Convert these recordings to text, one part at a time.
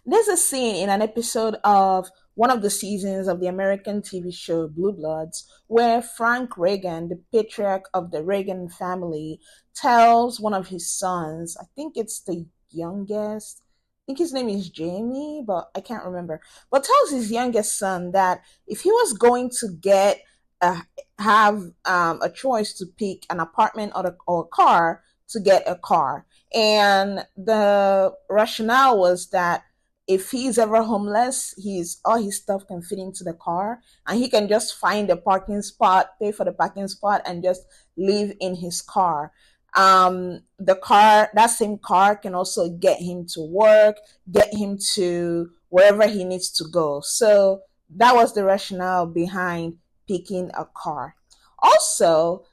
There's a scene in an episode of one of the seasons of the American TV show Blue Bloods where Frank Reagan, the patriarch of the Reagan family, tells one of his sons, I think it's the youngest, I think his name is Jamie, but I can't remember, but tells his youngest son that if he was going to a, have a choice to pick an apartment or a car, to get a car. And the rationale was that if he's ever homeless, he's all his stuff can fit into the car and he can just find a parking spot, pay for the parking spot, and just live in his car. The car, that same car can also get him to work, get him to wherever he needs to go. So that was the rationale behind picking a car. Also,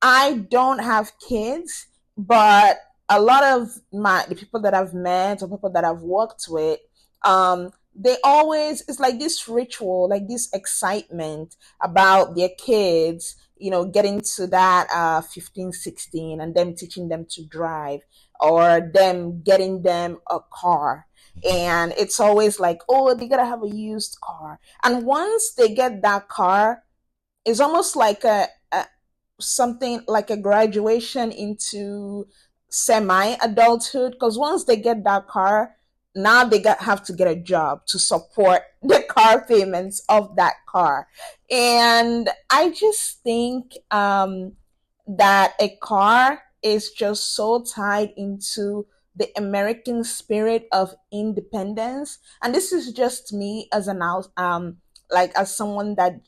I don't have kids, but a lot of the people that I've met or people that I've worked with, they always, it's like this ritual, like this excitement about their kids, getting to that 15, 16, and them teaching them to drive, or them getting them a car. And it's always like, oh, they gotta have a used car. And once they get that car, it's almost like a something like a graduation into semi adulthood, because once they get that car, now have to get a job to support the car payments of that car. And I just think that a car is just so tied into the American spirit of independence. And this is just me as like as someone that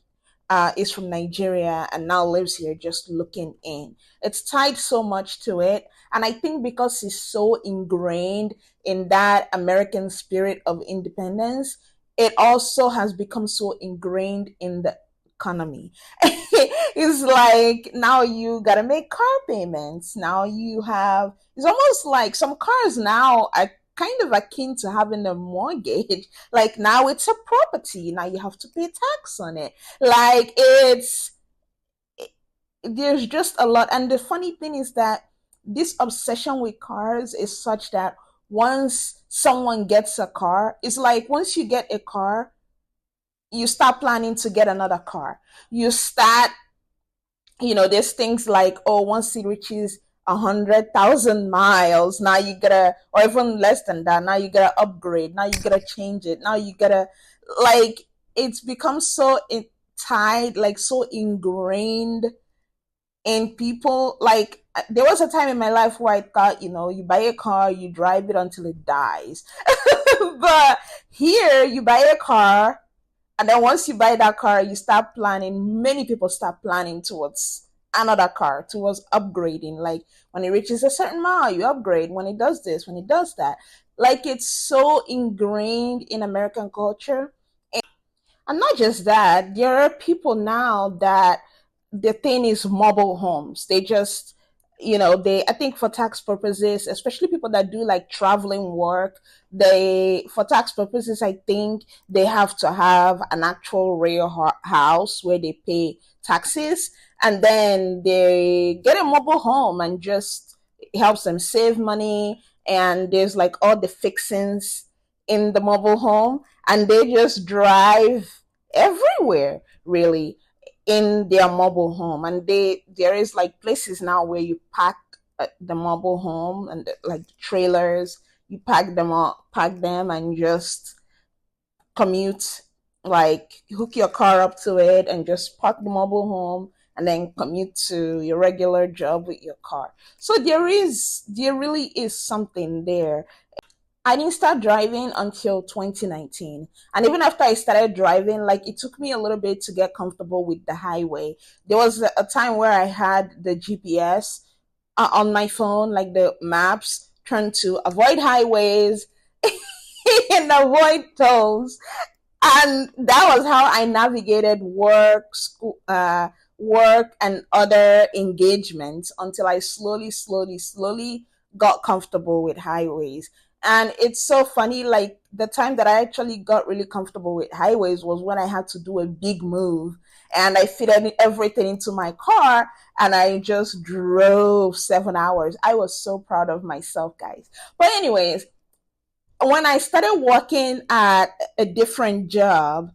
is from Nigeria and now lives here, just looking in. It's tied so much to it. And I think because it's so ingrained in that American spirit of independence, it also has become so ingrained in the economy. It's like now you gotta make car payments. Now it's almost like some cars now are kind of akin to having a mortgage. Like now it's a property. Now you have to pay tax on it. Like there's just a lot. And the funny thing is that this obsession with cars is such that once someone gets a car, it's like once you get a car, you start planning to get another car. You start, there's things like, oh, once it reaches 100,000 miles, now you gotta, or even less than that, now you gotta upgrade, now you gotta change it, now you gotta, like, it's become so tied, like so ingrained in people. Like, there was a time in my life where I thought, you buy a car, you drive it until it dies. But here, you buy a car, and then once you buy that car, you start planning. Many people start planning towards another car, towards upgrading. Like when it reaches a certain mile, you upgrade. When it does this, when it does that. Like it's so ingrained in American culture. And not just that, there are people now that the thing is mobile homes. They just, I think for tax purposes, especially people that do like traveling work, for tax purposes, I think they have to have an actual real house where they pay taxes. And then they get a mobile home and just it helps them save money. And there's like all the fixings in the mobile home, and they just drive everywhere, really, in their mobile home. And there is like places now where you pack the mobile home and like trailers, you pack them and just commute, like hook your car up to it and just park the mobile home and then commute to your regular job with your car. So there really is something there. I didn't start driving until 2019. And even after I started driving, like it took me a little bit to get comfortable with the highway. There was a time where I had the GPS on my phone, like the maps, trying to avoid highways and avoid tolls. And that was how I navigated work and other engagements until I slowly got comfortable with highways. And it's so funny, like the time that I actually got really comfortable with highways was when I had to do a big move and I fitted everything into my car and I just drove 7 hours. I was so proud of myself, guys. But anyways, when I started working at a different job,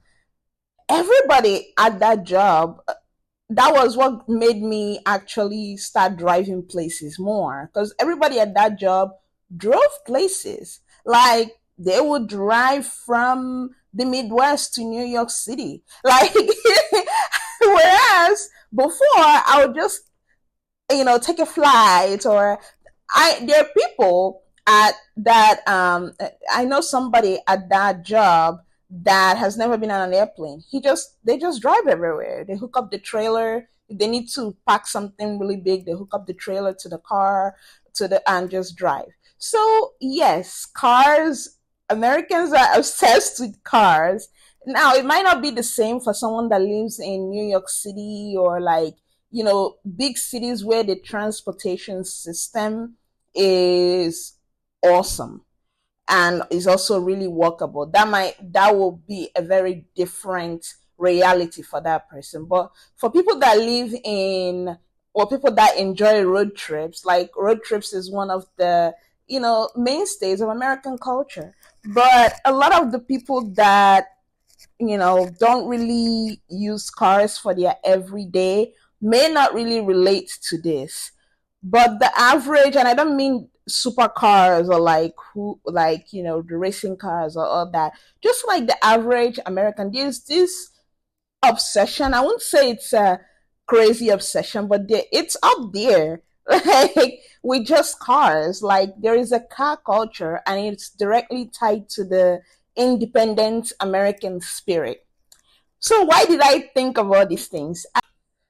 everybody at that job, that was what made me actually start driving places more, because everybody at that job drove places. Like they would drive from the Midwest to New York City. Like whereas before I would just, take a flight, or there are people at that I know somebody at that job that has never been on an airplane. They just drive everywhere. They hook up the trailer. If they need to pack something really big, they hook up the trailer to the car, and just drive. So yes, cars, Americans are obsessed with cars. Now it might not be the same for someone that lives in New York City, or like, big cities where the transportation system is awesome and is also really workable. That will be a very different reality for that person. But for people that live in, or people that enjoy road trips, like road trips is one of the, mainstays of American culture. But a lot of the people that, don't really use cars for their everyday may not really relate to this. But the average, and I don't mean supercars or like the racing cars or all that, just like the average American, there's this obsession. I wouldn't say it's a crazy obsession, but it's up there. Like with just cars. Like there is a car culture, and it's directly tied to the independent American spirit. So why did I think of all these things?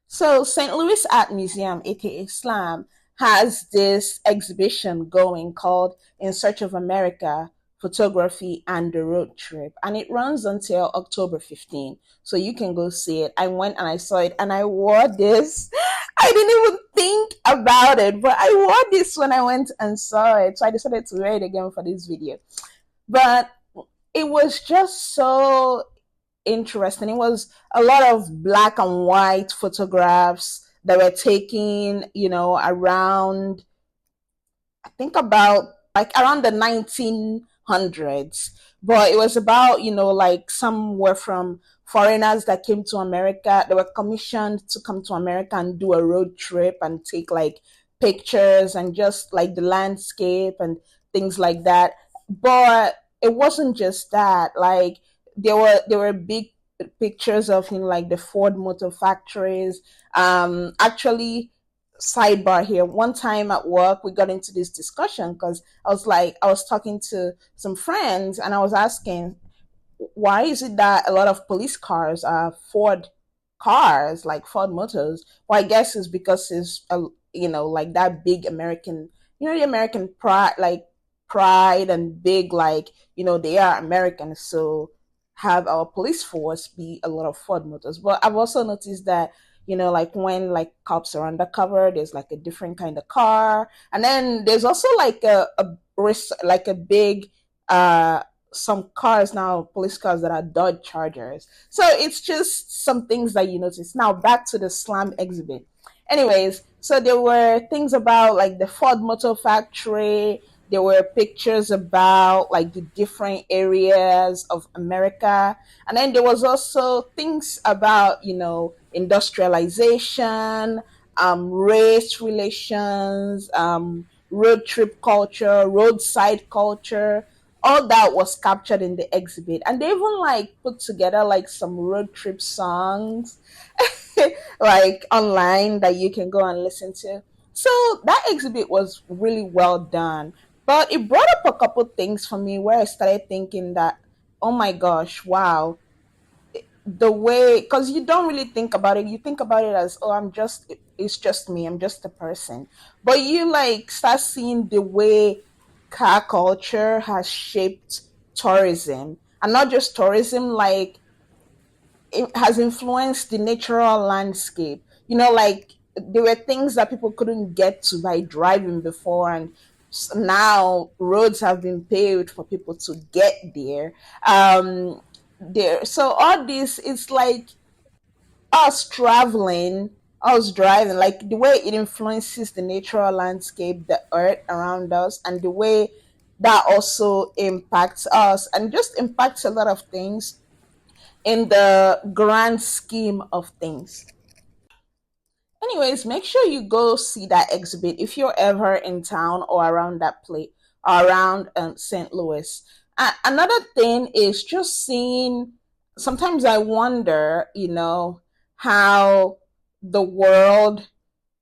So St. Louis Art Museum, aka SLAM, has this exhibition going called In Search of America: Photography and the Road Trip. And it runs until October 15th. So you can go see it. I went and I saw it, and I wore this. I didn't even think about it, but I wore this when I went and saw it. So I decided to wear it again for this video. But it was just so interesting. It was a lot of black and white photographs that were taken, around, I think about like around the 1900s. But it was about, like some were from foreigners that came to America. They were commissioned to come to America and do a road trip and take like pictures and just like the landscape and things like that. But it wasn't just that. Like there were big pictures of him, like the Ford Motor factories. Actually, sidebar here. One time at work, we got into this discussion because I was talking to some friends, and I was asking, why is it that a lot of police cars are Ford cars, like Ford Motors? Well, I guess it's because it's like that big American, the American pride, like pride and big, like they are American, so have our police force be a lot of Ford Motors. But I've also noticed that like when like cops are undercover, there's like a different kind of car, and then there's also like like a big some cars now, police cars that are Dodge Chargers. So it's just some things that you notice. Now back to the slam exhibit. Anyways, so there were things about like the Ford Motor Factory. There were pictures about like the different areas of America. And then there was also things about, industrialization, race relations, road trip culture, roadside culture. All that was captured in the exhibit. And they even like put together like some road trip songs like online that you can go and listen to. So that exhibit was really well done. But it brought up a couple things for me where I started thinking that, oh my gosh, wow, the way, because you don't really think about it. You think about it as, oh, it's just me, I'm just a person. But you like start seeing the way car culture has shaped tourism, and not just tourism, like it has influenced the natural landscape. Like there were things that people couldn't get to by driving before, and now roads have been paved for people to get there. So all this, it's like us traveling, us driving, like the way it influences the natural landscape, the earth around us, and the way that also impacts us and just impacts a lot of things in the grand scheme of things. Anyways, make sure you go see that exhibit if you're ever in town or around that place, around St. Louis. Another thing is just seeing. Sometimes I wonder, how the world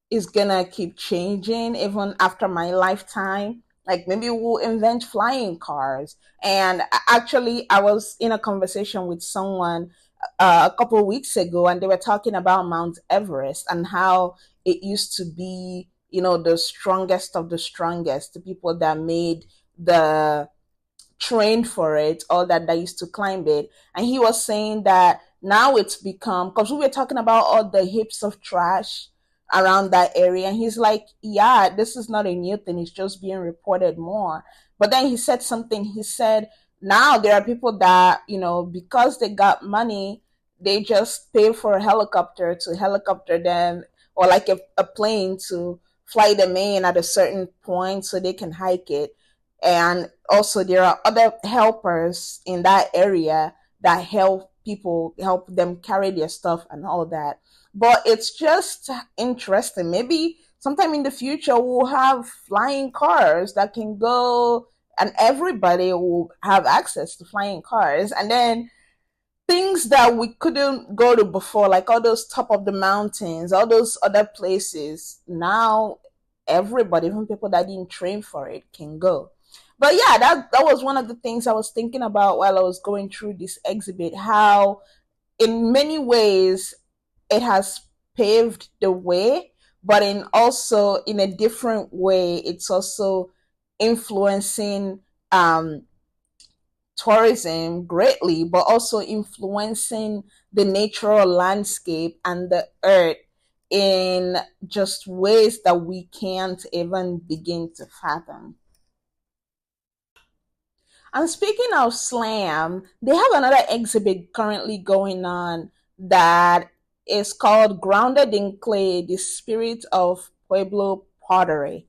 is gonna keep changing even after my lifetime. Like maybe we'll invent flying cars. And actually, I was in a conversation with someone a couple of weeks ago, and they were talking about Mount Everest and how it used to be, the strongest of the strongest, the people that made the trained for it or that used to climb it. And he was saying that now it's become, because we were talking about all the heaps of trash around that area, and he's like, yeah, this is not a new thing, it's just being reported more. But then he said something. He said now there are people that, because they got money, they just pay for a helicopter to helicopter them, or like a plane to fly them in at a certain point so they can hike it. And also there are other helpers in that area that help them carry their stuff and all that. But it's just interesting. Maybe sometime in the future we'll have flying cars that can go, and everybody will have access to flying cars. And then things that we couldn't go to before, like all those top of the mountains, all those other places, now everybody, even people that didn't train for it, can go. But yeah, that was one of the things I was thinking about while I was going through this exhibit, how in many ways it has paved the way, but in also in a different way, it's also influencing tourism greatly, but also influencing the natural landscape and the earth in just ways that we can't even begin to fathom. And speaking of slam, they have another exhibit currently going on that is called Grounded in Clay, the Spirit of Pueblo Pottery.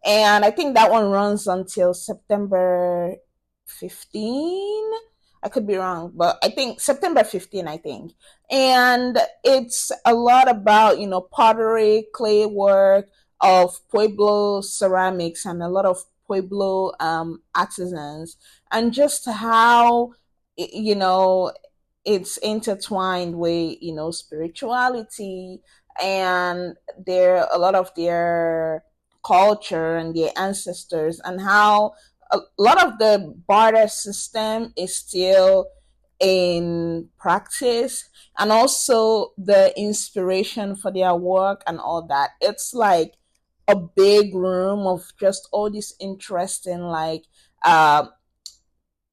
And I think that one runs until September 15. I could be wrong, but I think September 15, I think. And it's a lot about, pottery, clay work of Pueblo ceramics and a lot of Pueblo artisans, and just how you know it's intertwined with spirituality and their a lot of their culture and their ancestors, and how a lot of the barter system is still in practice, and also the inspiration for their work and all that. It's like a big room of just all this interesting, like uh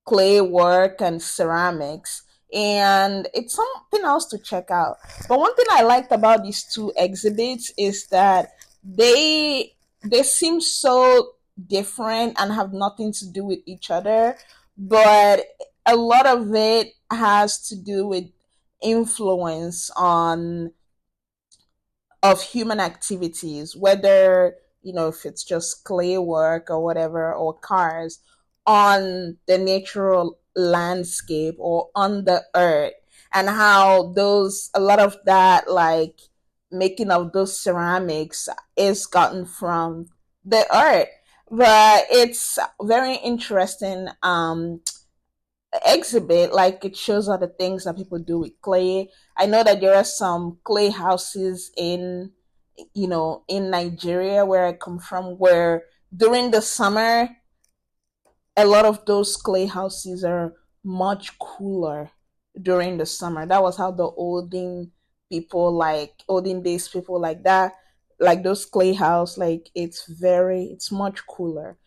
clay work and ceramics, and it's something else to check out. But one thing I liked about these two exhibits is that they seem so different and have nothing to do with each other, but a lot of it has to do with influence on of human activities, whether if it's just clay work or whatever, or cars, on the natural landscape or on the earth, and how those a lot of that, like making of those ceramics, is gotten from the earth. But it's very interesting exhibit. Like it shows all the things that people do with clay. I know that there are some clay houses in Nigeria, where I come from, where during the summer a lot of those clay houses are much cooler during the summer. That was how the olden days people like that, like those clay house, like it's much cooler.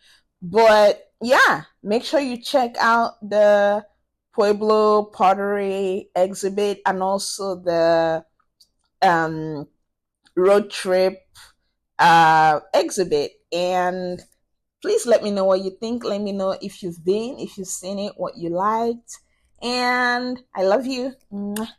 But yeah, make sure you check out the Pueblo pottery exhibit, and also the um road trip exhibit. And please let me know what you think. Let me know if you've been, if you've seen it, what you liked. And I love you. Mwah.